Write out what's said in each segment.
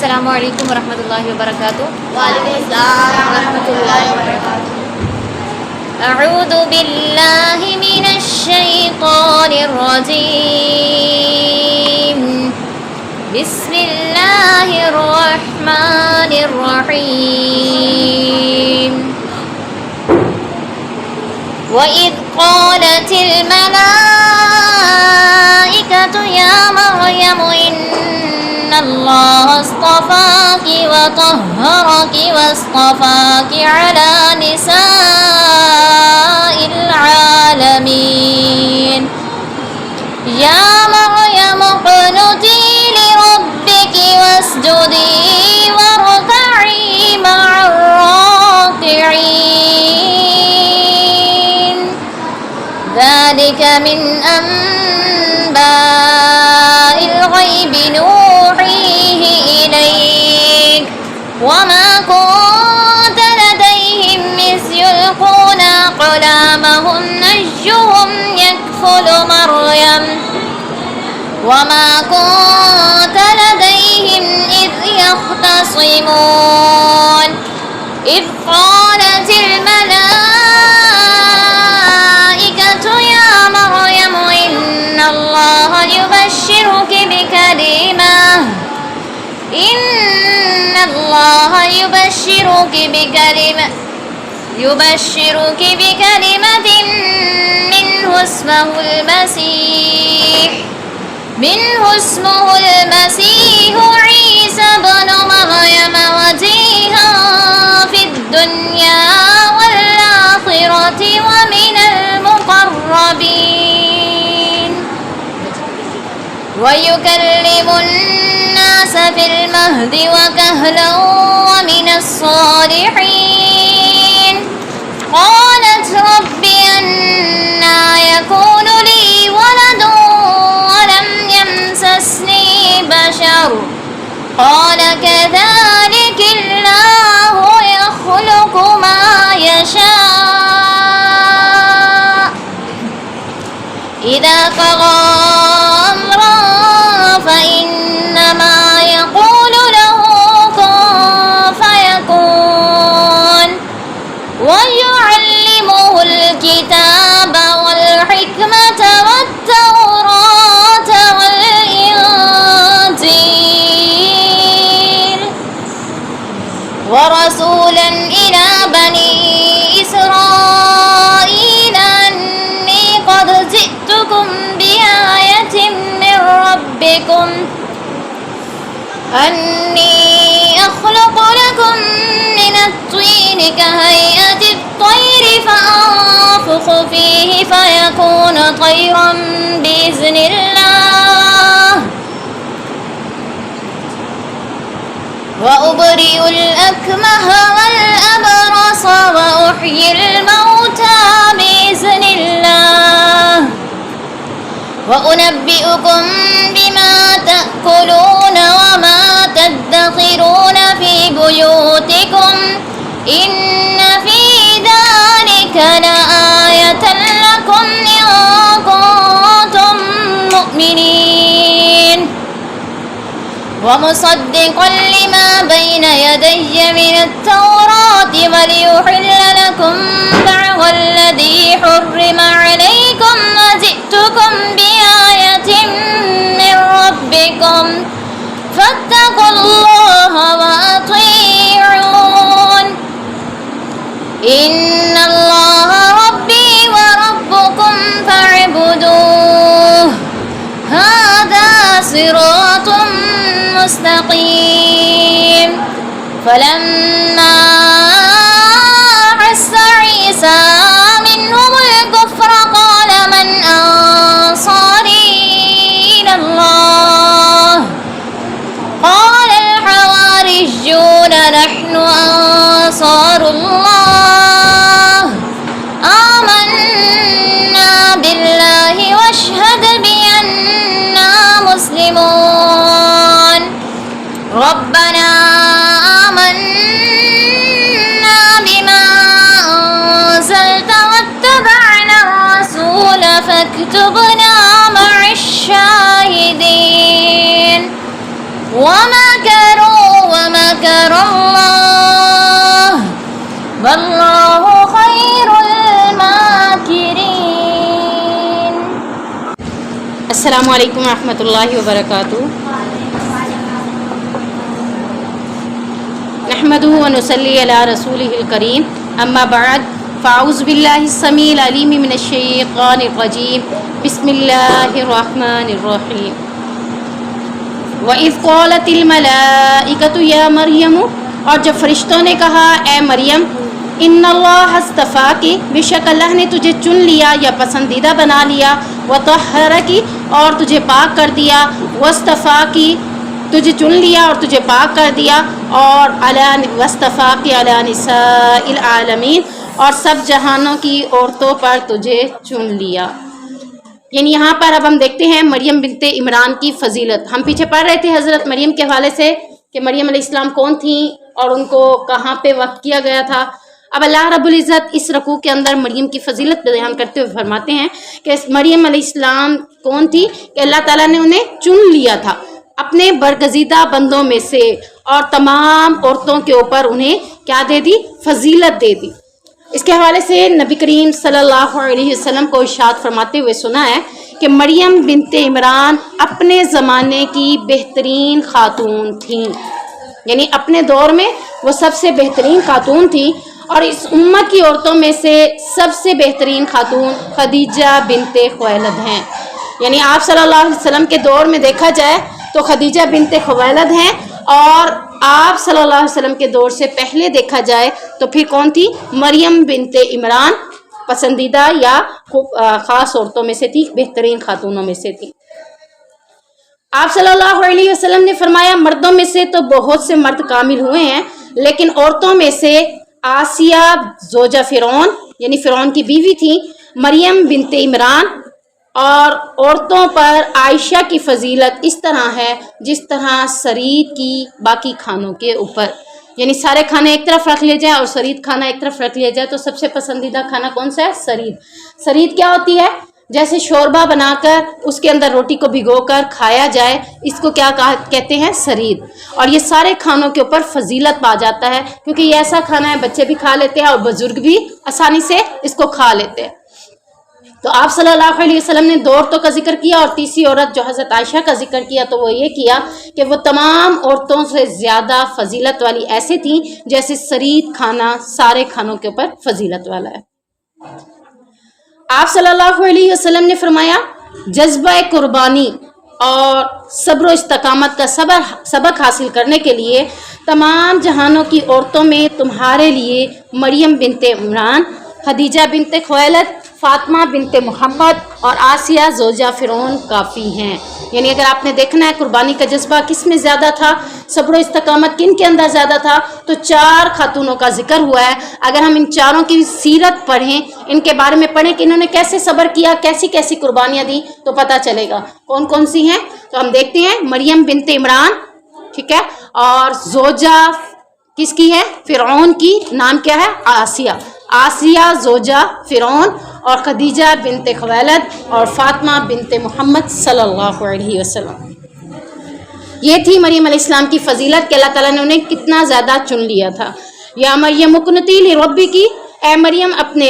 السلام علیکم ورحمۃ اللہ وبرکاتہ. وعلیکم السلام ورحمۃ اللہ وبرکاتہ. اعوذ باللہ من الشیطان الرجیم. بسم اللہ الرحمن الرحیم. وَإِذْ قَالَتِ الْمَلَائِكَةُ يَا مَرْيَمُ إِنَّ اللَّهَ اصْطَفَاكِ وَطَهَّرَكِ وَاصْطَفَاكِ عَلَى نِسَاءِ الْعَالَمِينَ. يَا مَرْيَمُ اقْنُتِي لِرَبِّكِ وَاسْجُدِي وَارْكَعِي مَعَ الرَّاكِعِينَ. ذَلِكَ مِنْ أَنْبَاءِ الْغَيْبِ نُوحِيهِ إِلَيْكَ وَمَا كُنْتَ لَدَيْهِمْ إِذْ يُلْقُونَ أَقْلَامَهُمْ أَيُّهُمْ يَكْفُلُ مَرْيَمَ وَمَا كُنْتَ لَدَيْهِمْ إِذْ يَخْتَصِمُونَ. إِذْ قَالَتِ الْمَلَائِكَةُ يَا مَرْيَمُ إِنَّ اللَّهَ يُبَشِّرُكِ بكلمة منه اسمه المسيح عيسى بن مريم وجيها في الدنيا والآخرة ومن المقربين. ويكلم الناس في المهد وكهلا ومن الصالحين. قالت رب أنى يكون لي ولد ولم يمسسني بشر قال كذلك الله يخلق ما يشاء إذا قضى أمرا فإنما يقول له كن فيكون. ويعلمه الكتاب والحكمة والتوراة والإنجيل ورسولا إلى بني إسرائيل أني قد جئتكم بآية من ربكم أني أخلق لكم من الطين كهيئة الطير فأنفخ فيه فيكون طيرا بإذن الله وأبرئ الأكمه والأبرص وأحيي الموتى بإذن الله وأنبئكم بما تأكلون وما تدخرون في بيوتكم إن في ذلك لآية لكم إن كنتم مؤمنين. ومصدقا لما بين يدي من التوراة وليحل لكم بعض الذي حرم عليكم وجئتكم بآية من ربكم فاتقوا الله وأطيعون. إن الله ربي وربكم فاعبدوه هذا صراط مستقيم. فلما أحس عيسى منهم الكفر قال من أنصاري إلى الله قال الحواريون نحن أنصار الله آمنا بالله واشهد بأننا مسلمون. ربنا آمنا بما أنزلت واتبعنا الرسول فاكتبنا مع الشاهدين. ومكروا مكر الله والله خير الماكرين. السلام علیکم ورحمۃ اللہ وبرکاتہ. نحمده ونصلي على رسوله الكريم. اما بعد فاعوذ باللہ السمیع العلیم من الشیطان الرجیم. بسم اللہ الرحمن الرحیم. وَإِذْ قَالَتِ الْمَلَائِكَةُ يَا مَرْيَمُ، اور جب فرشتوں نے کہا اے مریم، ان اللہ اصطفاکی، بے شک اللہ نے تجھے چن لیا یا پسندیدہ بنا لیا، وطہرکی، اور تجھے پاک کر دیا، واصطفاکی، تجھے چن لیا اور تجھے پاک کر دیا، اور واصطفاکی علی نساء العالمین، اور سب جہانوں کی عورتوں پر تجھے چن لیا. یعنی یہاں پر اب ہم دیکھتے ہیں مریم بنت عمران کی فضیلت. ہم پیچھے پڑھ رہے تھے حضرت مریم کے حوالے سے کہ مریم علیہ السلام کون تھیں اور ان کو کہاں پہ وقف کیا گیا تھا. اب اللہ رب العزت اس رکوع کے اندر مریم کی فضیلت بیان کرتے ہوئے فرماتے ہیں کہ مریم علیہ السلام کون تھی کہ اللہ تعالیٰ نے انہیں چن لیا تھا اپنے برگزیدہ بندوں میں سے، اور تمام عورتوں کے اوپر انہیں کیا دے دی؟ فضیلت دے دی. اس کے حوالے سے نبی کریم صلی اللہ علیہ وسلم کو ارشاد فرماتے ہوئے سنا ہے کہ مریم بنت عمران اپنے زمانے کی بہترین خاتون تھیں. یعنی اپنے دور میں وہ سب سے بہترین خاتون تھیں، اور اس امت کی عورتوں میں سے سب سے بہترین خاتون خدیجہ بنت خویلد ہیں. یعنی آپ صلی اللہ علیہ وسلم کے دور میں دیکھا جائے تو خدیجہ بنت خویلد ہیں، اور آپ صلی اللہ علیہ وسلم کے دور سے پہلے دیکھا جائے تو پھر کون تھی؟ مریم بنت عمران پسندیدہ یا خاص عورتوں میں سے تھی، بہترین خاتونوں میں سے تھی. آپ صلی اللہ علیہ وسلم نے فرمایا مردوں میں سے تو بہت سے مرد کامل ہوئے ہیں، لیکن عورتوں میں سے آسیہ زوجہ فرعون، یعنی فرعون کی بیوی تھی، مریم بنت عمران، اور عورتوں پر عائشہ کی فضیلت اس طرح ہے جس طرح سرید کی باقی کھانوں کے اوپر. یعنی سارے کھانے ایک طرف رکھ لیے جائے اور سرید کھانا ایک طرف رکھ لیا جائے تو سب سے پسندیدہ کھانا کون سا ہے؟ سرید. سرید کیا ہوتی ہے؟ جیسے شوربہ بنا کر اس کے اندر روٹی کو بھگو کر کھایا جائے، اس کو کیا کہتے ہیں؟ سرید. اور یہ سارے کھانوں کے اوپر فضیلت پا جاتا ہے کیونکہ یہ ایسا کھانا ہے بچے بھی کھا لیتے ہیں اور بزرگ بھی آسانی سے اس کو کھا لیتے ہیں. تو آپ صلی اللہ علیہ وسلم نے دو عورتوں کا ذکر کیا، اور تیسری عورت جو حضرت عائشہ کا ذکر کیا تو وہ یہ کیا کہ وہ تمام عورتوں سے زیادہ فضیلت والی ایسے تھیں جیسے سرید کھانا سارے کھانوں کے اوپر فضیلت والا ہے. آپ صلی اللہ علیہ وسلم نے فرمایا جذبہ قربانی اور صبر و استقامت کا سبق حاصل کرنے کے لیے تمام جہانوں کی عورتوں میں تمہارے لیے مریم بنت عمران، خدیجہ بنت خویلد، فاطمہ بنت محمد اور آسیہ زوجہ فرعون کافی ہیں. یعنی اگر آپ نے دیکھنا ہے قربانی کا جذبہ کس میں زیادہ تھا، صبر و استقامت کن کے اندر زیادہ تھا، تو 4 خاتونوں کا ذکر ہوا ہے. اگر ہم ان چاروں کی سیرت پڑھیں، ان کے بارے میں پڑھیں کہ انہوں نے کیسے صبر کیا، کیسی کیسی قربانیاں دی، تو پتہ چلے گا کون کون سی ہیں. تو ہم دیکھتے ہیں مریم بنت عمران، ٹھیک ہے، اور زوجہ کس کی ہے؟ فرعون کی. نام کیا ہے؟ آسیہ زوجہ فرعون، اور خدیجہ بنت خویلد اور فاطمہ بنت محمد صلی اللہ علیہ وسلم. یہ تھی مریم علیہ السلام کی فضیلت کہ اللہ تعالیٰ نے انہیں کتنا زیادہ چن لیا تھا. یا مریم اقنتی لربی کی، اے مریم اپنے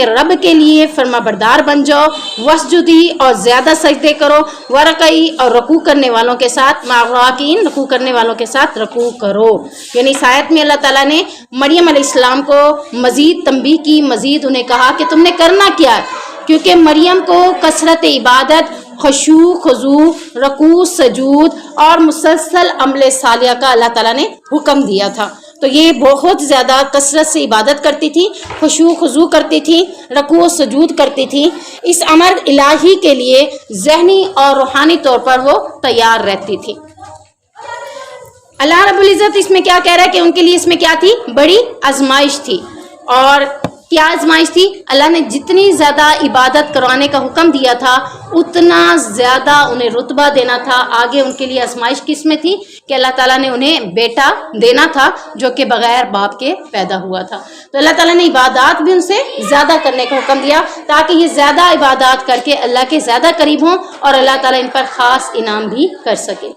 رب کے لیے فرما بردار بن جاؤ، وسجدی اور زیادہ سجدے کرو، ورکعی اور رکوع کرنے والوں کے ساتھ، معراکین رکوع کرنے والوں کے ساتھ رکوع کرو. یعنی اس آیت میں اللہ تعالیٰ نے مریم علیہ السلام کو مزید تنبیہ کی، مزید انہیں کہا کہ تم نے کرنا کیا ہے، کیونکہ مریم کو کثرت عبادت، خشوع خضوع، رکوع سجود اور مسلسل عمل صالحہ کا اللہ تعالیٰ نے حکم دیا تھا. تو یہ بہت زیادہ کثرت سے عبادت کرتی تھی، خشوع خضوع کرتی تھی، رکوع و سجود کرتی تھی. اس امر الہی کے لیے ذہنی اور روحانی طور پر وہ تیار رہتی تھی. اللہ رب العزت اس میں کیا کہہ رہا ہے کہ ان کے لیے اس میں کیا تھی؟ بڑی آزمائش تھی. اور کیا آزمائش تھی؟ اللہ نے جتنی زیادہ عبادت کروانے کا حکم دیا تھا اتنا زیادہ انہیں رتبہ دینا تھا. آگے ان کے لیے آزمائش کس میں تھی کہ اللہ تعالیٰ نے انہیں بیٹا دینا تھا جو کہ بغیر باپ کے پیدا ہوا تھا. تو اللہ تعالیٰ نے عبادات بھی ان سے زیادہ کرنے کا حکم دیا تاکہ یہ زیادہ عبادات کر کے اللہ کے زیادہ قریب ہوں اور اللہ تعالیٰ ان پر خاص انعام بھی کر سکے.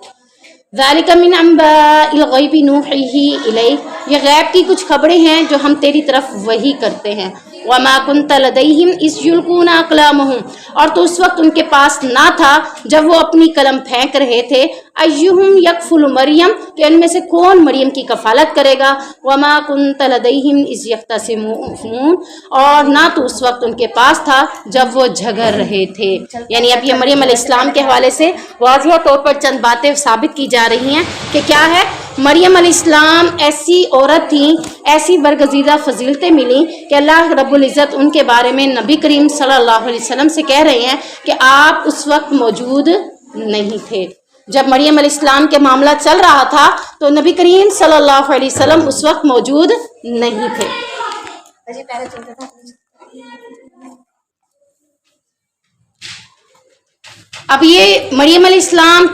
ذالک من انباء الغیب نوحیہ الیک، یہ غیب کی کچھ خبریں ہیں جو ہم تیری طرف وحی کرتے ہیں۔ وما كنت لديهم اذ يلقون اقلامهم، اور تو اس وقت ان کے پاس نہ تھا جب وہ اپنی قلم پھینک رہے تھے، ایہم یکفل مریم، کہ ان میں سے کون مریم کی کفالت کرے گا، وما كنت لديهم اذ يختصمون، اور نہ تو اس وقت ان کے پاس تھا جب وہ جھگڑ رہے تھے۔ یعنی اب یہ مریم علیہ السلام کے حوالے سے واضح طور پر چند باتیں ثابت کی جا رہی ہیں کہ کیا ہے، مریم علیہ السلام ایسی عورت تھیں، ایسی برگزیدہ فضیلتیں ملیں کہ اللہ رب العزت ان کے بارے میں نبی کریم صلی اللہ علیہ وسلم سے کہہ رہے ہیں کہ آپ اس وقت موجود نہیں تھے۔ جب مریم علیہ السلام کے معاملہ چل رہا تھا تو نبی کریم صلی اللہ علیہ وسلم اس وقت موجود نہیں تھے۔ اب یہ مریم علیہ السلام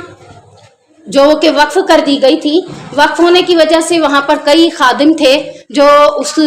جو کہ وقف کر دی گئی تھی، وقف ہونے کی وجہ سے وہاں پر کئی خادم تھے جو اس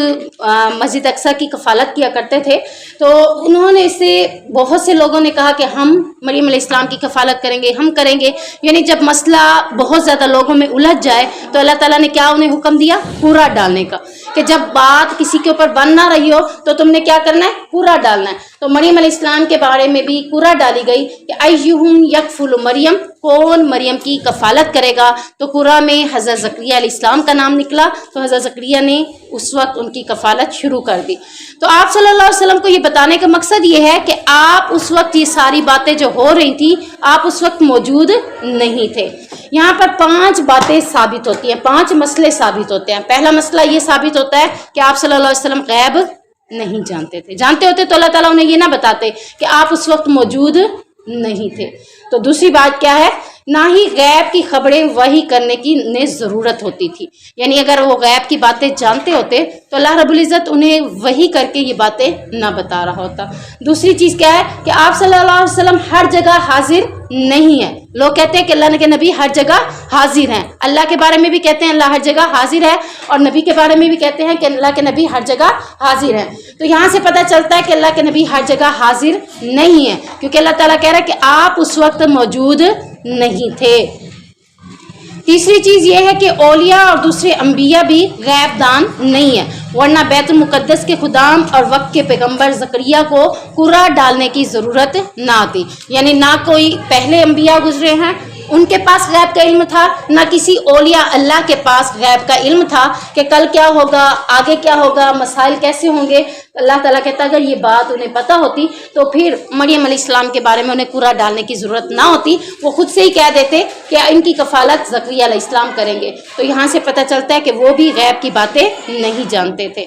مسجد اقصیٰ کی کفالت کیا کرتے تھے، تو انہوں نے اس سے بہت سے لوگوں نے کہا کہ ہم مریم علیہ السلام کی کفالت کریں گے، ہم کریں گے۔ یعنی جب مسئلہ بہت زیادہ لوگوں میں الجھ جائے تو اللہ تعالیٰ نے کیا انہیں حکم دیا؟ پورا ڈالنے کا، کہ جب بات کسی کے اوپر بن نہ رہی ہو تو تم نے کیا کرنا ہے؟ پورا ڈالنا ہے۔ تو مریم علیہ السلام کے بارے میں بھی پورا ڈالی گئی کہ ایہم یکفل مریم، کون مریم کی کفالت کرے گا؟ تو قرآن میں حضرت زکریا علیہ السلام کا نام نکلا، تو حضرت زکریا نے اس وقت ان کی کفالت شروع کر دی۔ تو آپ صلی اللہ علیہ وسلم کو یہ بتانے کا مقصد یہ ہے کہ آپ اس وقت یہ ساری باتیں جو ہو رہی تھیں آپ اس وقت موجود نہیں تھے۔ یہاں پر 5 باتیں ثابت ہوتی ہیں، 5 مسئلے ثابت ہوتے ہیں۔ پہلا مسئلہ یہ ثابت ہوتا ہے کہ آپ صلی اللہ علیہ وسلم غیب نہیں جانتے تھے، جانتے ہوتے تو اللہ تعالیٰ انہیں یہ نہ بتاتے کہ آپ اس وقت موجود نہیں تھے۔ تو دوسری بات کیا ہے؟ نہ ہی غیب کی خبریں وحی کرنے کی انہیں ضرورت ہوتی تھی، یعنی اگر وہ غیب کی باتیں جانتے ہوتے تو اللہ رب العزت انہیں وحی کر کے یہ باتیں نہ بتا رہا ہوتا۔ دوسری چیز کیا ہے کہ آپ صلی اللہ علیہ وسلم ہر جگہ حاضر نہیں ہیں۔ لوگ کہتے ہیں کہ اللہ کے نبی ہر جگہ حاضر ہیں، اللہ کے بارے میں بھی کہتے ہیں اللہ ہر جگہ حاضر ہے، اور نبی کے بارے میں بھی کہتے ہیں کہ اللہ کے نبی ہر جگہ حاضر ہیں۔ تو یہاں سے پتہ چلتا ہے کہ اللہ کے نبی ہر جگہ حاضر نہیں ہیں، کیونکہ اللہ تعالیٰ کہہ رہا ہے کہ آپ اس وقت موجود نہیں تھے۔ تیسری چیز یہ ہے کہ اولیاء اور دوسرے انبیاء بھی غیب دان نہیں ہیں، ورنہ بیت المقدس کے خدام اور وقت کے پیغمبر زکریا کو قرآن ڈالنے کی ضرورت نہ آتی۔ یعنی نہ کوئی پہلے انبیاء گزرے ہیں ان کے پاس غیب کا علم تھا، نہ کسی اولیاء اللہ کے پاس غیب کا علم تھا کہ کل کیا ہوگا، آگے کیا ہوگا، مسائل کیسے ہوں گے۔ اللہ تعالیٰ کہتا اگر یہ بات انہیں پتہ ہوتی تو پھر مریم علیہ السلام کے بارے میں انہیں قرآن ڈالنے کی ضرورت نہ ہوتی، وہ خود سے ہی کہہ دیتے کہ ان کی کفالت زکریا علیہ السلام کریں گے۔ تو یہاں سے پتہ چلتا ہے کہ وہ بھی غیب کی باتیں نہیں جانتے تھے۔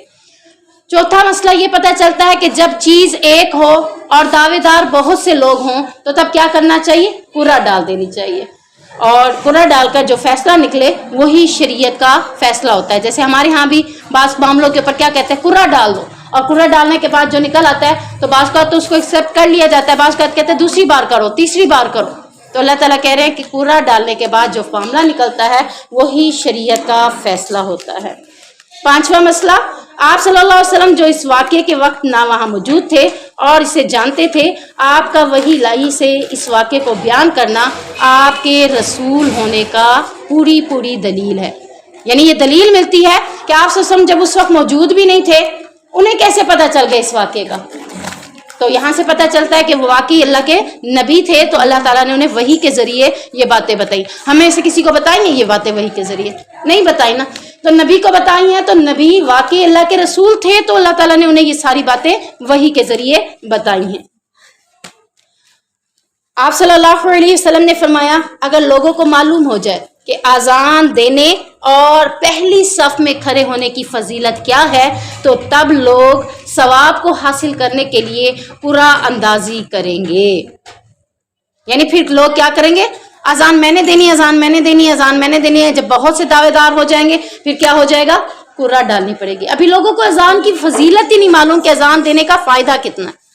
چوتھا مسئلہ یہ پتہ چلتا ہے کہ جب چیز ایک ہو اور دعوے دار بہت سے لوگ ہوں تو تب کیا کرنا چاہیے؟ قرآن ڈال دینی چاہیے، اور قرآن ڈال کر جو فیصلہ نکلے وہی شریعت کا فیصلہ ہوتا ہے۔ جیسے ہمارے ہاں بھی بعض معاملوں کے اوپر کیا کہتے ہیں؟ قرآن ڈال دو، اور قرآن ڈالنے کے بعد جو نکل آتا ہے تو بعض کا تو اس کو ایکسیپٹ کر لیا جاتا ہے، بعض کا کہتے ہیں دوسری بار کرو، تیسری بار کرو۔ تو اللہ تعالیٰ کہہ رہے ہیں کہ قرآن ڈالنے کے بعد جو معاملہ نکلتا ہے وہی شریعت کا فیصلہ ہوتا ہے۔ پانچواں مسئلہ، آپ صلی اللہ علیہ وسلم جو اس واقعے کے وقت نہ وہاں موجود تھے اور اسے جانتے تھے، آپ کا وحی الہی سے اس واقعے کو بیان کرنا آپ کے رسول ہونے کا پوری دلیل ہے۔ یعنی یہ دلیل ملتی ہے کہ آپ صلی اللہ علیہ وسلم جب اس وقت موجود بھی نہیں تھے، انہیں کیسے پتہ چل گیا اس واقعے کا؟ تو یہاں سے پتہ چلتا ہے کہ وہ واقعی اللہ کے نبی تھے، تو اللہ تعالیٰ نے انہیں وحی کے ذریعے یہ باتیں بتائی۔ ہمیں سے کسی کو بتائیں گے یہ باتیں وحی کے ذریعے؟ نہیں بتائی نا۔ تو نبی کو بتائی ہیں، تو نبی واقعی اللہ کے رسول تھے، تو اللہ تعالیٰ نے انہیں یہ ساری باتیں وحی کے ذریعے بتائی ہیں۔ آپ صلی اللہ علیہ وسلم نے فرمایا اگر لوگوں کو معلوم ہو جائے کہ اذان دینے اور پہلی صف میں کھڑے ہونے کی فضیلت کیا ہے تو تب لوگ ثواب کو حاصل کرنے کے لیے پورا اندازی کریں گے۔ یعنی پھر لوگ کیا کریں گے؟ اذان میں نے دینی، اذان میں نے دینی، اذان میں نے دینی ہے۔ جب بہت سے دعوے دار ہو جائیں گے پھر کیا ہو جائے گا؟ قرآن ڈالنی پڑے گی۔ ابھی لوگوں کو اذان کی فضیلت ہی نہیں معلوم کہ اذان دینے کا فائدہ کتنا ہے۔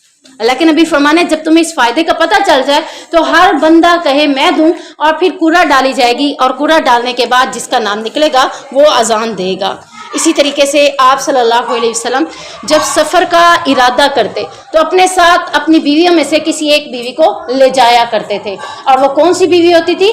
اللہ کے نبی فرمانے جب تمہیں اس فائدے کا پتہ چل جائے تو ہر بندہ کہے میں دوں، اور پھر قرآن ڈالی جائے گی، اور قرآن ڈالنے کے بعد جس کا نام نکلے گا وہ اذان دے گا۔ اسی طریقے سے آپ صلی اللہ علیہ وسلم جب سفر کا ارادہ کرتے تو اپنے ساتھ اپنی بیویوں میں سے کسی ایک بیوی کو لے جایا کرتے تھے، اور وہ کون سی بیوی ہوتی تھی؟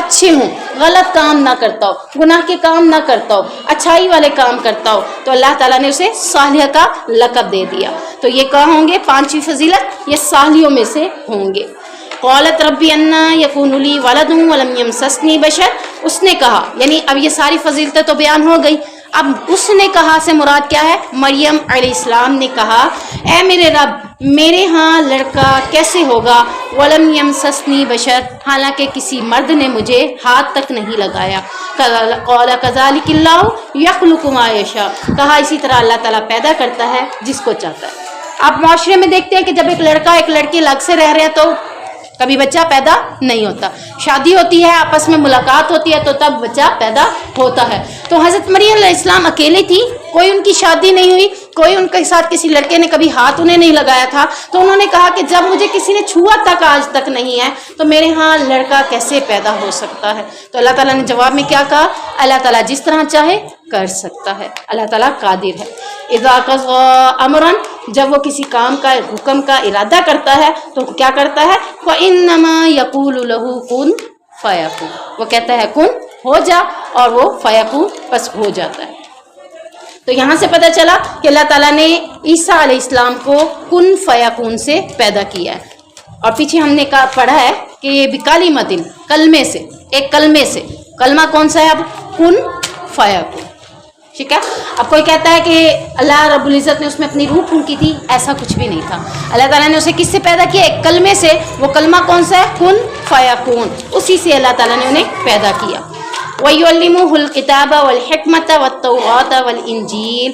اچھے ہوں، غلط کام نہ کرتا ہو، گناہ کے کام نہ کرتا ہو، اچھائی والے کام کرتا ہو، تو اللہ تعالیٰ نے اسے صالح کا لقب دے دیا. تو یہ کہاں ہوں گے؟ پانچویں فضیلت یہ صالحوں میں سے ہوں گے. قالت ربی انا یکون لی ولد ولم یمسسنی بشر. اس نے کہا، یعنی اب یہ ساری فضیلتیں تو بیان ہو گئی، اب اس نے کہا سے مراد کیا ہے؟ مریم علیہ السلام نے کہا اے میرے رب میرے ہاں لڑکا کیسے ہوگا؟ ولم یمسسنی بشر، حالانکہ کسی مرد نے مجھے ہاتھ تک نہیں لگایا. قال کذالک اللہ یخلق ما یشاء، کہا اسی طرح اللہ تعالیٰ پیدا کرتا ہے جس کو چاہتا ہے. آپ معاشرے میں دیکھتے ہیں کہ جب ایک لڑکا ایک لڑکی الگ سے رہ رہے ہیں تو کبھی بچہ پیدا نہیں ہوتا، شادی ہوتی ہے، آپس میں ملاقات ہوتی ہے تو تب بچہ پیدا ہوتا ہے. تو حضرت مریم علیہ السلام اکیلے تھی، کوئی ان کی شادی نہیں ہوئی، کوئی ان کے ساتھ کسی لڑکے نے کبھی ہاتھ انہیں نہیں لگایا تھا. تو انہوں نے کہا کہ جب مجھے کسی نے چھوا تک آج تک نہیں ہے تو میرے ہاں لڑکا کیسے پیدا ہو سکتا ہے؟ تو اللہ تعالیٰ نے جواب میں کیا کہا؟ اللہ تعالیٰ جس طرح چاہے کر سکتا ہے، اللہ تعالیٰ قادر ہے. اذا قضى امرا، جب وہ کسی کام کا حکم کا ارادہ کرتا ہے تو کیا کرتا ہے؟ وانما يقول له كن فيكون، وہ کہتا ہے کن ہو جا اور وہ فیکون بس ہو جاتا ہے. تو یہاں سے پتہ چلا کہ اللہ تعالیٰ نے عیسیٰ علیہ السلام کو کن فیکون سے پیدا کیا ہے. اور پیچھے ہم نے پڑھا ہے کہ یہ بکلمۃ، کلمے سے، ایک کلمے سے. کلمہ کون سا ہے؟ اب کن فیکون. ٹھیک ہے. اب کوئی کہتا ہے کہ اللہ رب العزت نے اس میں اپنی روح پھونکی تھی، ایسا کچھ بھی نہیں تھا. اللہ تعالیٰ نے اسے کس سے پیدا کیا؟ ایک کلمے سے. وہ کلمہ کون سا ہے؟ کن فیکون. اسی سے اللہ تعالیٰ نے انہیں پیدا کیا. وَيُعَلِّمُهُ الْكِتَابَ وَالْحِكْمَةَ وَالتَّوْرَاةَ وَالْإِنْجِيلَ،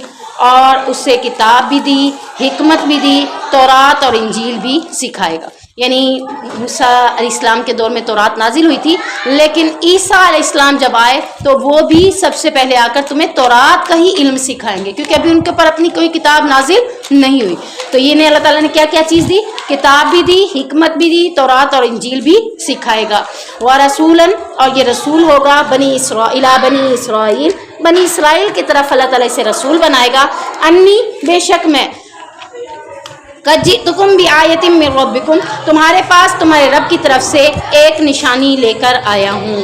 اور اس سے کتاب بھی دی، حکمت بھی دی، تورات اور انجیل بھی سکھائے گا. یعنی موسیٰ علیہ السلام کے دور میں تورات نازل ہوئی تھی، لیکن عیسیٰ علیہ السلام جب آئے تو وہ بھی سب سے پہلے آ کر تمہیں تورات کا ہی علم سکھائیں گے، کیونکہ ابھی ان کے اوپر اپنی کوئی کتاب نازل نہیں ہوئی. تو یہ اللہ تعالیٰ نے کیا کیا چیز دی؟ کتاب بھی دی، حکمت بھی دی، تورات اور انجیل بھی سکھائے گا. وَرَسُولًا، اور یہ رسول ہوگا بنی اسرائیل، بنی اسرائیل کی طرف اللہ تعالیٰ اسے رسول بنائے گا. انی، بے شک میں، قد جئتکم بآیۃ من ربکم، تمہارے پاس تمہارے رب کی طرف سے ایک نشانی لے کر آیا ہوں.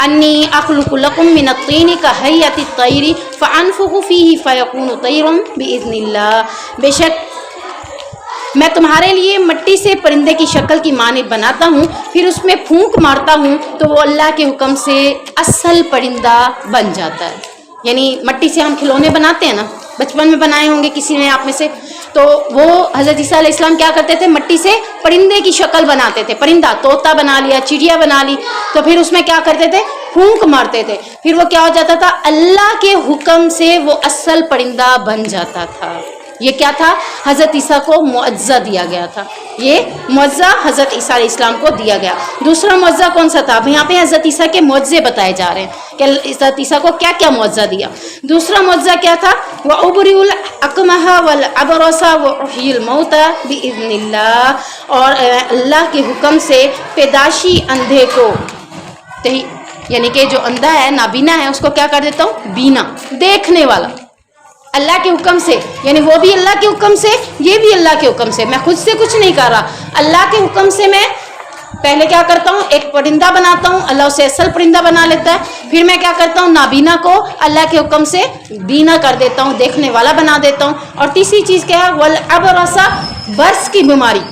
انی اخلق لکم من الطین کہیئۃ الطیر فانفخ فیہ فیکون طیرا باذن اللہ، بے شک میں تمہارے لیے مٹی سے پرندے کی شکل کی مانند بناتا ہوں، پھر اس میں پھونک مارتا ہوں تو وہ اللہ کے حکم سے اصل پرندہ بن جاتا ہے. یعنی مٹی سے ہم کھلونے بناتے ہیں نا، بچپن میں بنائے ہوں گے کسی نے آپ میں سے، تو وہ حضرت عیسیٰ علیہ السلام کیا کرتے تھے؟ مٹی سے پرندے کی شکل بناتے تھے. پرندہ، طوطا بنا لیا، چڑیا بنا لی، تو پھر اس میں کیا کرتے تھے؟ پھونک مارتے تھے، پھر وہ کیا ہو جاتا تھا؟ اللہ کے حکم سے وہ اصل پرندہ بن جاتا تھا. یہ کیا تھا؟ حضرت عیسیٰ کو معجزہ دیا گیا تھا. یہ معجزہ حضرت عیسیٰ علیہ السلام کو دیا گیا. دوسرا معجزہ کون سا تھا؟ اب یہاں پہ حضرت عیسیٰ کے معجزے بتائے جا رہے ہیں کہ حضرت عیسیٰ کو کیا کیا معجزہ دیا. دوسرا معجزہ کیا تھا؟ وَأُبْرِئُ الْأَكْمَحَ وَالْأَبْرَصَ وَأُحْيِي الْمَوْتَى بِإِذْنِ اللَّهِ، اور اللہ کے حکم سے پیدائشی اندھے کو، یعنی کہ جو اندھا ہے، نابینا ہے، اس کو کیا کر دیتا ہوں؟ بینا، دیکھنے والا. اللہ کے حکم سے، یعنی وہ بھی اللہ کے حکم سے، یہ بھی اللہ کے حکم سے. میں خود سے کچھ نہیں کر رہا، اللہ کے حکم سے. میں پہلے کیا کرتا ہوں؟ ایک پرندہ بناتا ہوں، اللہ اسے اصل پرندہ بنا لیتا ہے. پھر میں کیا کرتا ہوں؟ نابینا کو اللہ کے حکم سے بینا کر دیتا ہوں، دیکھنے والا بنا دیتا ہوں. اور تیسری چیز کیا ہے؟ والابرص، برس کی بیماری،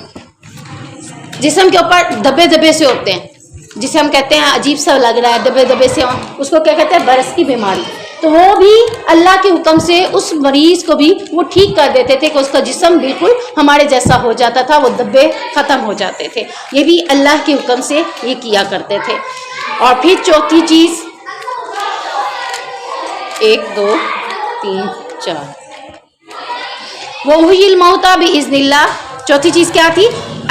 جسم کے اوپر دبے دبے سے ہوتے ہیں، جسے ہم کہتے ہیں عجیب سا لگ رہا ہے، دبے دبے سے، اس کو کیا کہتے ہیں؟ برس کی بیماری. تو وہ بھی اللہ کے حکم سے اس مریض کو بھی وہ ٹھیک کر دیتے تھے کہ اس کا جسم بالکل ہمارے جیسا ہو جاتا تھا، وہ دبے ختم ہو جاتے تھے. یہ بھی اللہ کے حکم سے یہ کیا کرتے تھے. اور پھر چوتھی چیز، 1 2 3 4، وَأُحْيِي الْمَوْتَى بِإِذْنِ اللَّهِ، چوتھی چیز کیا تھی؟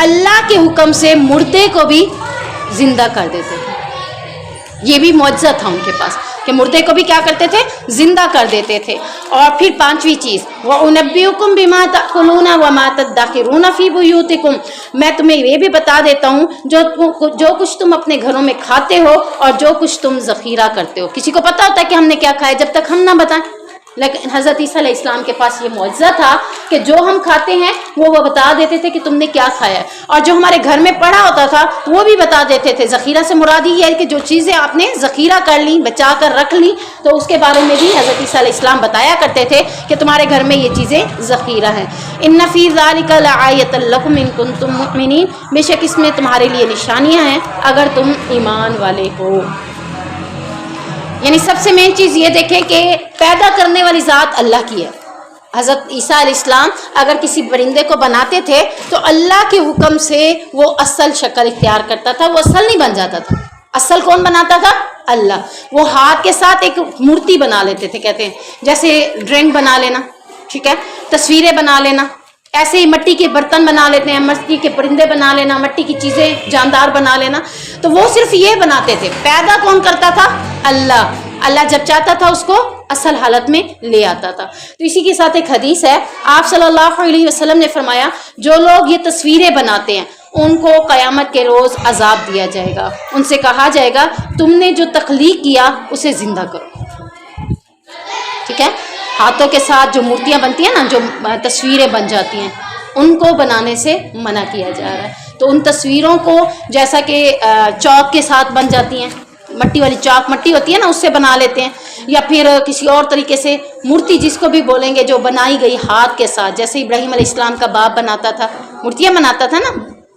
اللہ کے حکم سے مردے کو بھی زندہ کر دیتے تھے. یہ بھی معجزہ تھا ان کے پاس کہ مردے کو بھی کیا کرتے تھے؟ زندہ کر دیتے تھے. اور پھر پانچویں چیز، وَأُنَبِّئُكُم بِمَا تَأْكُلُونَ وَمَا تَدَّخِرُونَ فِي بُيُوتِكُم، میں تمہیں یہ بھی بتا دیتا ہوں جو کچھ تم اپنے گھروں میں کھاتے ہو اور جو کچھ تم ذخیرہ کرتے ہو. کسی کو پتا ہوتا ہے کہ ہم نے کیا کھایا جب تک ہم نہ بتائیں؟ لیکن حضرت عیسیٰ علیہ السلام کے پاس یہ معجزہ تھا کہ جو ہم کھاتے ہیں وہ بتا دیتے تھے کہ تم نے کیا کھایا ہے، اور جو ہمارے گھر میں پڑا ہوتا تھا وہ بھی بتا دیتے تھے۔ ذخیرہ سے مراد یہ ہے کہ جو چیزیں آپ نے ذخیرہ کر لی، بچا کر رکھ لی، تو اس کے بارے میں بھی حضرت عیسیٰ علیہ السلام بتایا کرتے تھے کہ تمہارے گھر میں یہ چیزیں ذخیرہ ہیں۔ ان فی ذلک لآیۃ لکم ان کنتم مؤمنین، بے شک اس میں تمہارے لیے نشانیاں ہیں اگر تم ایمان والے ہو۔ یعنی سب سے مین چیز یہ دیکھیں کہ پیدا کرنے والی ذات اللہ کی ہے۔ حضرت عیسیٰ علیہ السلام اگر کسی پرندے کو بناتے تھے تو اللہ کے حکم سے وہ اصل شکل اختیار کرتا تھا، وہ اصل نہیں بن جاتا تھا۔ اصل کون بناتا تھا؟ اللہ۔ وہ ہاتھ کے ساتھ ایک مورتی بنا لیتے تھے، کہتے ہیں جیسے ڈرائنگ بنا لینا، ٹھیک ہے، تصویریں بنا لینا، ایسے ہی مٹی کے برتن بنا لیتے ہیں، مٹی کے پرندے بنا لینا، مٹی کی چیزیں جاندار بنا لینا۔ تو وہ صرف یہ بناتے تھے، پیدا کون کرتا تھا؟ اللہ۔ اللہ جب چاہتا تھا اس کو اصل حالت میں لے آتا تھا۔ تو اسی کے ساتھ ایک حدیث ہے، آپ صلی اللہ علیہ وسلم نے فرمایا جو لوگ یہ تصویریں بناتے ہیں ان کو قیامت کے روز عذاب دیا جائے گا، ان سے کہا جائے گا تم نے جو تخلیق کیا اسے زندہ کرو، ٹھیک ہے۔ ہاتھوں کے ساتھ جو مورتیاں بنتی ہیں نا، جو تصویریں بن جاتی ہیں، ان کو بنانے سے منع کیا جا رہا ہے۔ تو ان تصویروں کو جیسا کہ چاک کے ساتھ بن جاتی ہیں، مٹی والی چاک مٹی ہوتی ہے نا، اس سے بنا لیتے ہیں، یا پھر کسی اور طریقے سے مورتی جس کو بھی بولیں گے جو بنائی گئی ہاتھ کے ساتھ، جیسے ابراہیم علیہ السلام کا باپ بناتا تھا، مورتیاں بناتا تھا نا،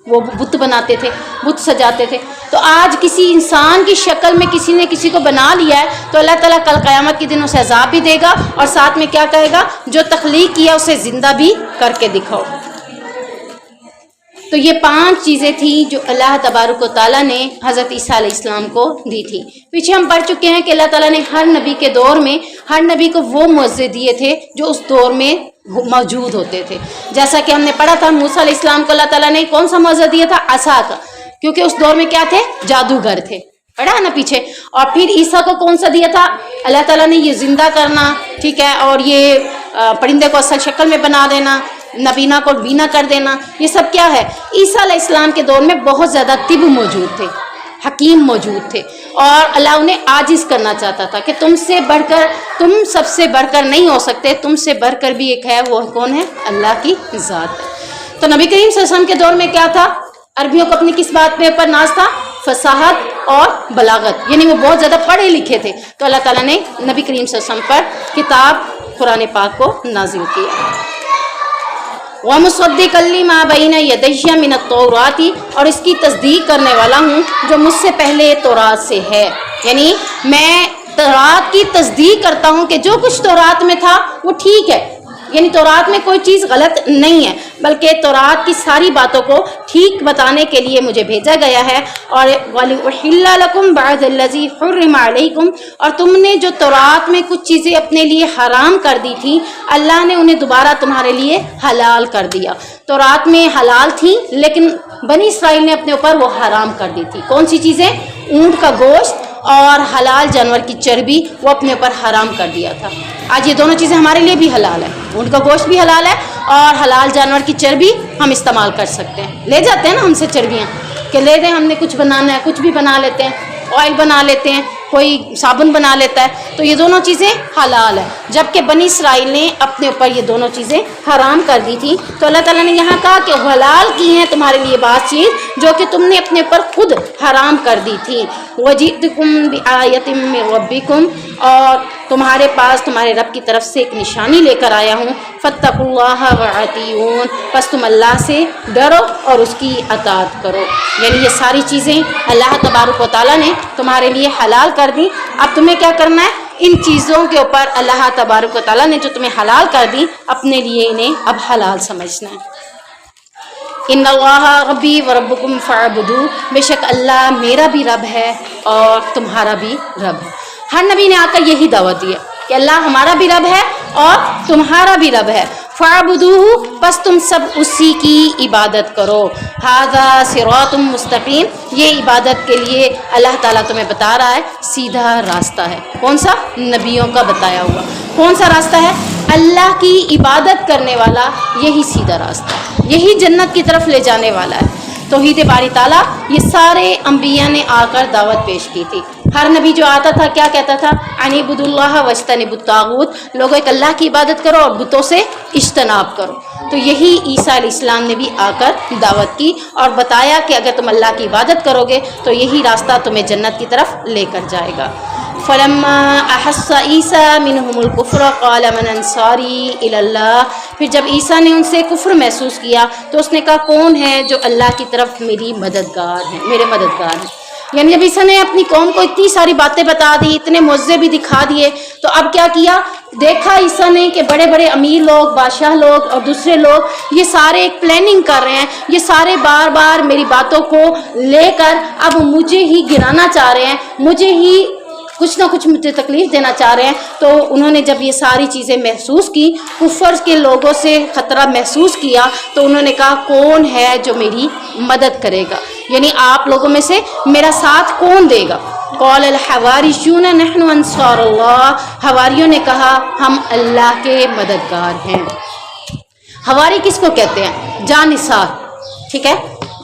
وہ بت بناتے تھے، بت سجاتے تھے۔ تو آج کسی انسان کی شکل میں کسی نے کسی کو بنا لیا ہے تو اللہ تعالیٰ کل قیامت کے دن اسے عذاب بھی دے گا، اور ساتھ میں کیا کہے گا؟ جو تخلیق کیا اسے زندہ بھی کر کے دکھاؤ۔ تو یہ 5 چیزیں تھیں جو اللہ تبارک و تعالیٰ نے حضرت عیسیٰ علیہ السلام کو دی تھی۔ پیچھے ہم پڑھ چکے ہیں کہ اللہ تعالیٰ نے ہر نبی کے دور میں ہر نبی کو وہ معجزے دیے تھے جو اس دور میں موجود ہوتے تھے۔ جیسا کہ ہم نے پڑھا تھا موسیٰ علیہ السلام کو اللہ تعالیٰ نے کون سا معجزہ دیا تھا؟ عصا کا، کیونکہ اس دور میں کیا تھے؟ جادوگر تھے، پڑھا ہے نا پیچھے۔ اور پھر عیسیٰ کو کون سا دیا تھا؟ اللہ تعالیٰ نے یہ زندہ کرنا، ٹھیک ہے، اور یہ پرندے کو اصل شکل میں بنا دینا، نبینا کو بینا کر دینا، یہ سب کیا ہے؟ عیسیٰ علیہ السلام کے دور میں بہت زیادہ طب موجود تھے، حکیم موجود تھے، اور اللہ انہیں عاجز کرنا چاہتا تھا کہ تم سے بڑھ کر، تم سب سے بڑھ کر نہیں ہو سکتے، تم سے بڑھ کر بھی ایک ہے، وہ کون ہے؟ اللہ کی ذات ہے۔ تو نبی کریم صلی اللہ علیہ وسلم کے دور میں کیا تھا؟ عربیوں کو اپنی کس بات پہ پر ناز تھا؟ فصاحت اور بلاغت، یعنی وہ بہت زیادہ پڑھے لکھے تھے۔ تو اللہ تعالیٰ نے نبی کریم صلی اللہ علیہ وسلم پر کتاب قرآن پاک کو نازل کیا۔ وَمُصَدِّقًا لِّمَا بَيْنَ يَدَيَّ مِنَ التَّوْرَاةِ، اور اس کی تصدیق کرنے والا ہوں جو مجھ سے پہلے تورات سے ہے، یعنی میں تورات کی تصدیق کرتا ہوں کہ جو کچھ تورات میں تھا وہ ٹھیک ہے، یعنی تورات میں کوئی چیز غلط نہیں ہے، بلکہ تورات کی ساری باتوں کو ٹھیک بتانے کے لیے مجھے بھیجا گیا ہے۔ اور وَلِأُحِلَّ لَكُمْ بَعْضَ الَّذِي حُرِّمَ عَلَيْكُمْ، اور تم نے جو تورات میں کچھ چیزیں اپنے لیے حرام کر دی تھی، اللہ نے انہیں دوبارہ تمہارے لیے حلال کر دیا۔ تورات میں حلال تھیں لیکن بنی اسرائیل نے اپنے اوپر وہ حرام کر دی تھی۔ کون سی چیزیں؟ اونٹ کا گوشت اور حلال جانور کی چربی، وہ اپنے اوپر حرام کر دیا تھا۔ آج یہ دونوں چیزیں ہمارے لیے بھی حلال ہے، اونٹ کا گوشت بھی حلال ہے اور حلال جانور کی چربی ہم استعمال کر سکتے ہیں۔ لے جاتے ہیں نا ہم سے چربیاں کہ لے دیں، ہم نے کچھ بنانا ہے، کچھ بھی بنا لیتے ہیں، آئل بنا لیتے ہیں، کوئی صابن بنا لیتا ہے، تو یہ دونوں چیزیں حلال ہیں، جبکہ بنی اسرائیل نے اپنے اوپر یہ دونوں چیزیں حرام کر دی تھی۔ تو اللہ تعالیٰ نے یہاں کہا کہ حلال کی ہیں تمہارے لیے بات چیز جو کہ تم نے اپنے اوپر خود حرام کر دی تھی۔ وَجِئْتُكُمْ بِآیَةٍ مِّن رَبِّكُمْ، اور تمہارے پاس تمہارے رب کی طرف سے ایک نشانی لے کر آیا ہوں۔ فَاتَّقُوا اللَّهَ وَأَطِیعُونِ، پس تم اللہ سے ڈرو اور اس کی اطاعت کرو۔ یعنی یہ ساری چیزیں اللہ تبارک و تعالیٰ نے تمہارے لیے حلال کر دی، اب تمہیں کیا کرنا ہے؟ ان چیزوں کے اوپر اللہ تبارک و تعالیٰ نے جو تمہیں حلال کر دی، اپنے لیے انہیں اب حلال سمجھنا ہے۔ ان اللہ ربی و ربکم فاعبدوہ، بے شک اللہ میرا بھی رب ہے اور تمہارا بھی رب ہے۔ ہر نبی نے آ کر یہی دعوت دی ہے کہ اللہ ہمارا بھی رب ہے اور تمہارا بھی رب ہے۔ فاعبدوہ، بس تم سب اسی کی عبادت کرو۔ ھذا صراط مستقیم، یہ عبادت کے لیے اللہ تعالیٰ تمہیں بتا رہا ہے سیدھا راستہ ہے۔ کون سا؟ نبیوں کا بتایا ہوا۔ کون سا راستہ ہے؟ اللہ کی عبادت کرنے والا یہی سیدھا راستہ ہے، یہی جنت کی طرف لے جانے والا ہے۔ توحید باری تعالیٰ یہ سارے انبیاء نے آ کر دعوت پیش کی تھی۔ ہر نبی جو آتا تھا کیا کہتا تھا؟ انعبدوا واجتنبوا الطاغوت، لوگوں ایک اللہ کی عبادت کرو اور بتوں سے اجتناب کرو. تو یہی عیسیٰ علیہ السلام نے بھی آ کر دعوت کی اور بتایا کہ اگر تم اللہ کی عبادت کرو گے تو یہی راستہ تمہیں جنت کی طرف لے کر جائے گا. فلما احس عیسیٰ منہم الکفر قال من انصاری الی اللہ، پھر جب عیسیٰ نے ان سے کفر محسوس کیا تو اس نے کہا کون ہے جو اللہ کی طرف میری مددگار ہیں، میرے مددگار ہیں. یعنی جب عیسیٰ نے اپنی قوم کو اتنی ساری باتیں بتا دی، اتنے معجزے بھی دکھا دیے، تو اب کیا کیا؟ دیکھا عیسیٰ نے کہ بڑے بڑے امیر لوگ، بادشاہ لوگ اور دوسرے لوگ یہ سارے ایک پلاننگ کر رہے ہیں، یہ سارے بار بار میری باتوں کو لے کر اب مجھے ہی گرانا چاہ رہے ہیں، مجھے ہی کچھ نہ کچھ مجھے تکلیف دینا چاہ رہے ہیں. تو انہوں نے جب یہ ساری چیزیں محسوس کی، کفر کے لوگوں سے خطرہ محسوس کیا، تو انہوں نے کہا کون ہے جو میری مدد کرے گا، یعنی آپ لوگوں میں سے میرا ساتھ کون دے گا. قال الحواریون نحن انصار اللہ، حواریوں نے کہا ہم اللہ کے مددگار ہیں. حواری کس کو کہتے ہیں؟ جان نثار. ٹھیک ہے،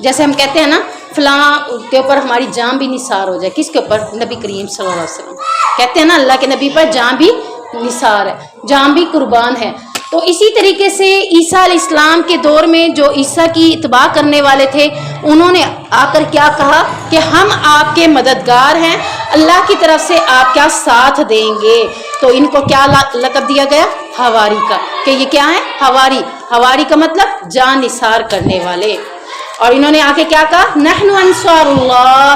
جیسے ہم کہتے ہیں نا فلاں کے اوپر ہماری جان بھی نثار ہو جائے. کس کے اوپر؟ نبی کریم صلی اللہ علیہ وسلم. کہتے ہیں نا اللہ کے نبی پر جان بھی نثار ہے، جان بھی قربان ہے. تو اسی طریقے سے عیسیٰ علیہ السلام کے دور میں جو عیسیٰ کی اتباع کرنے والے تھے، انہوں نے آ کر کیا کہا کہ ہم آپ کے مددگار ہیں، اللہ کی طرف سے آپ کیا ساتھ دیں گے. تو ان کو کیا لقب دیا گیا؟ حواری کا، کہ یہ کیا ہے؟ حواری. حواری کا مطلب جان نثار کرنے والے. اور انہوں نے آ کے کیا کہا؟ نحن انصار اللہ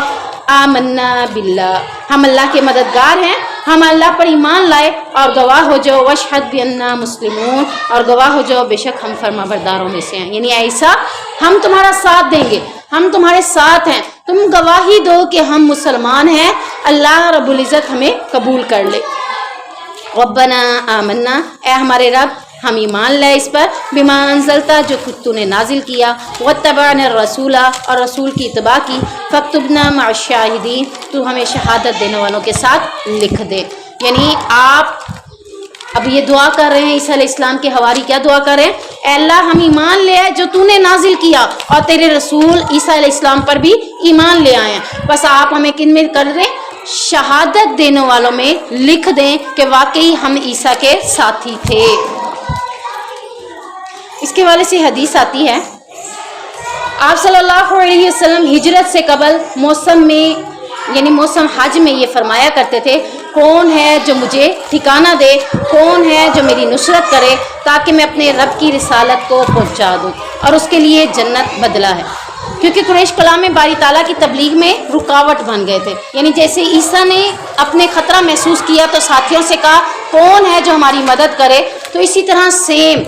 آمنا باللہ، ہم اللہ کے مددگار ہیں، ہم اللہ پر ایمان لائے اور گواہ ہو جاؤ واشہد بأننا مسلمون، اور گواہ ہو جاؤ بے شک ہم فرما برداروں میں سے ہیں. یعنی اے عیسیٰ ہم تمہارا ساتھ دیں گے، ہم تمہارے ساتھ ہیں، تم گواہی دو کہ ہم مسلمان ہیں، اللہ رب العزت ہمیں قبول کر لے. ربنا آمنا، اے ہمارے رب ہم ایمان لائے اس پر، بما انزلتا جو خود تو نے نازل کیا، واتبعنا الرسول اور رسول کی اتباع کی، فاکتبنا مع الشاہدین، تو ہمیں شہادت دینے والوں کے ساتھ لکھ دے. یعنی آپ اب یہ دعا کر رہے ہیں، عیسیٰ علیہ السلام کے حواری کیا دعا کر رہے ہیں؟ اے اللہ ہم ایمان لے آئے جو تو نے نازل کیا اور تیرے رسول عیسیٰ علیہ السلام پر بھی ایمان لے آئے ہیں، بس آپ ہمیں کن میں کر دیں؟ شہادت دینے والوں میں لکھ دیں کہ واقعی ہم عیسیٰ کے ساتھی تھے. اس کے حوالے سے حدیث آتی ہے، آپ صلی اللہ علیہ وسلم ہجرت سے قبل موسم میں یعنی موسم حج میں یہ فرمایا کرتے تھے کون ہے جو مجھے ٹھکانہ دے، کون ہے جو میری نصرت کرے تاکہ میں اپنے رب کی رسالت کو پہنچا دوں، اور اس کے لیے جنت بدلہ ہے. کیونکہ قریش کلام میں باری تعالیٰ کی تبلیغ میں رکاوٹ بن گئے تھے. یعنی جیسے عیسیٰ نے اپنے خطرہ محسوس کیا تو ساتھیوں سے کہا کون ہے جو ہماری مدد کرے، تو اسی طرح سیم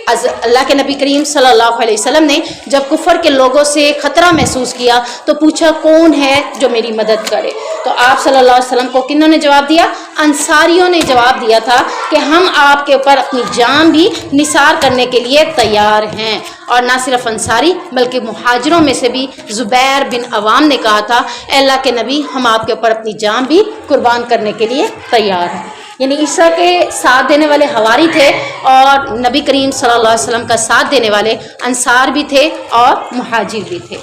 اللہ کے نبی کریم صلی اللہ علیہ وسلم نے جب کفر کے لوگوں سے خطرہ محسوس کیا تو پوچھا کون ہے جو میری مدد کرے. تو آپ صلی اللہ علیہ وسلم کو کنہوں نے جواب دیا؟ انصاریوں نے جواب دیا تھا کہ ہم آپ کے اوپر اپنی جان بھی نثار کرنے کے لیے تیار ہیں. اور نہ صرف انصاری بلکہ مہاجروں میں سے بھی زبیر بن عوام نے کہا تھا اے اللہ کے نبی ہم آپ کے اوپر اپنی جان بھی قربان کرنے کے لیے تیار ہیں. یعنی عیسیٰ کے ساتھ دینے والے حواری تھے اور نبی کریم صلی اللہ علیہ وسلم کا ساتھ دینے والے انصار بھی تھے اور مہاجر بھی تھے.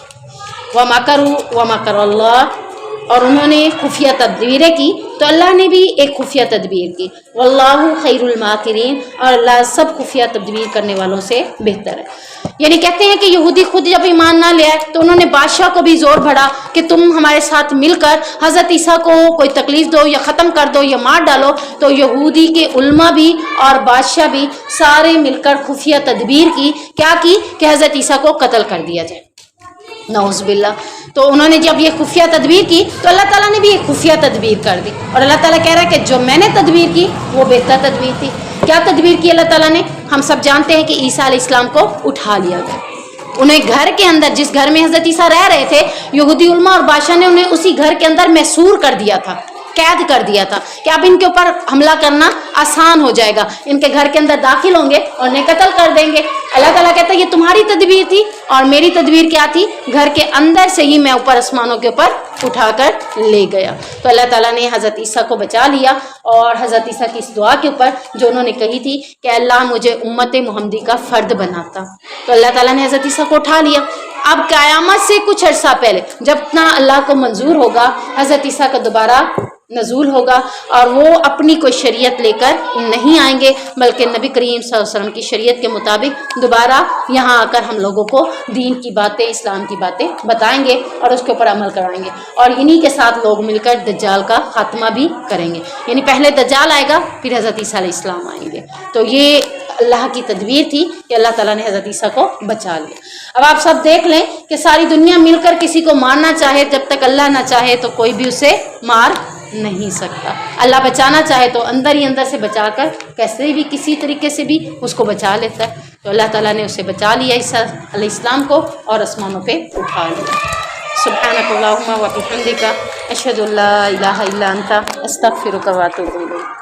وَمَكَرُوا وَمَكَرَ اللَّهُ، اور انہوں نے خفیہ تدبیریں کی تو اللہ نے بھی ایک خفیہ تدبیر کی. وَاللَّهُ خَيْرُ الْمَاكِرِينَ، اور اللہ سب خفیہ تدبیر کرنے والوں سے بہتر ہے. یعنی کہتے ہیں کہ یہودی خود جب ایمان نہ لے آئے تو انہوں نے بادشاہ کو بھی زور بڑھا کہ تم ہمارے ساتھ مل کر حضرت عیسیٰ کو کوئی تکلیف دو یا ختم کر دو یا مار ڈالو. تو یہودی کے علماء بھی اور بادشاہ بھی سارے مل کر خفیہ تدبیر کی. کیا کی؟ کہ حضرت عیسیٰ کو قتل کر دیا جائے، نعوذ باللہ. تو انہوں نے جب یہ خفیہ تدبیر کی تو اللہ تعالیٰ نے بھی ایک خفیہ تدبیر کر دی. اور اللہ تعالیٰ کہہ رہا ہے کہ جو میں نے تدبیر کی وہ بہتر تدبیر تھی. کیا تدبیر کی اللہ تعالیٰ نے؟ ہم سب جانتے ہیں کہ عیسیٰ علیہ السلام کو اٹھا لیا گیا. انہیں گھر کے اندر، جس گھر میں حضرت عیسیٰ رہ رہے تھے، یہودی علماء اور بادشاہ نے انہیں اسی گھر کے اندر محصور کر دیا تھا، قید کر دیا تھا کہ اب ان کے اوپر حملہ کرنا آسان ہو جائے گا. ان کے گھر کے اندر داخل ہوں گے اور انہیں قتل کر دیں گے. اللہ تعالیٰ کہتا ہے یہ تمہاری تدبیر تھی اور میری تدبیر کیا تھی؟ گھر کے اندر سے ہی میں اوپر آسمانوں کے اوپر اٹھا کر لے گیا. تو اللہ تعالیٰ نے حضرت عیسیٰ کو بچا لیا. اور حضرت عیسیٰ کی اس دعا کے اوپر جو انہوں نے کہی تھی کہ اللہ مجھے امت محمدی کا فرد بناتا، تو اللہ تعالیٰ نے حضرت عیسیٰ کو اٹھا لیا. اب قیامت سے کچھ عرصہ پہلے جب اتنا اللہ کو منظور ہوگا حضرت عیسیٰ کا دوبارہ نزول ہوگا اور وہ اپنی کوئی شریعت لے کر نہیں آئیں گے بلکہ نبی کریم صلی اللہ علیہ وسلم کی شریعت کے مطابق دوبارہ یہاں آ کر ہم لوگوں کو دین کی باتیں اسلام کی باتیں بتائیں گے اور اس کے اوپر عمل کروائیں گے اور انہی کے ساتھ لوگ مل کر دجال کا خاتمہ بھی کریں گے یعنی پہلے دجال آئے گا پھر حضرت عیسیٰ علیہ السلام آئیں گے تو یہ اللہ کی تدبیر تھی کہ اللہ تعالیٰ نے حضرت عیسیٰ کو بچا لیا اب آپ سب دیکھ لیں کہ ساری دنیا مل کر کسی کو مارنا چاہے جب تک اللہ نہ چاہے تو کوئی بھی اسے مار نہیں سکتا اللہ بچانا چاہے تو اندر ہی اندر سے بچا کر کیسے بھی کسی طریقے سے بھی اس کو بچا لیتا ہے تو اللہ تعالیٰ نے اسے بچا لیا عیسیٰ علیہ السلام کو اور آسمانوں پہ اٹھا لیا سبحانک اللہم و بحمدک اشہد ان لا الہ الا انت استغفرک و اتوب الیک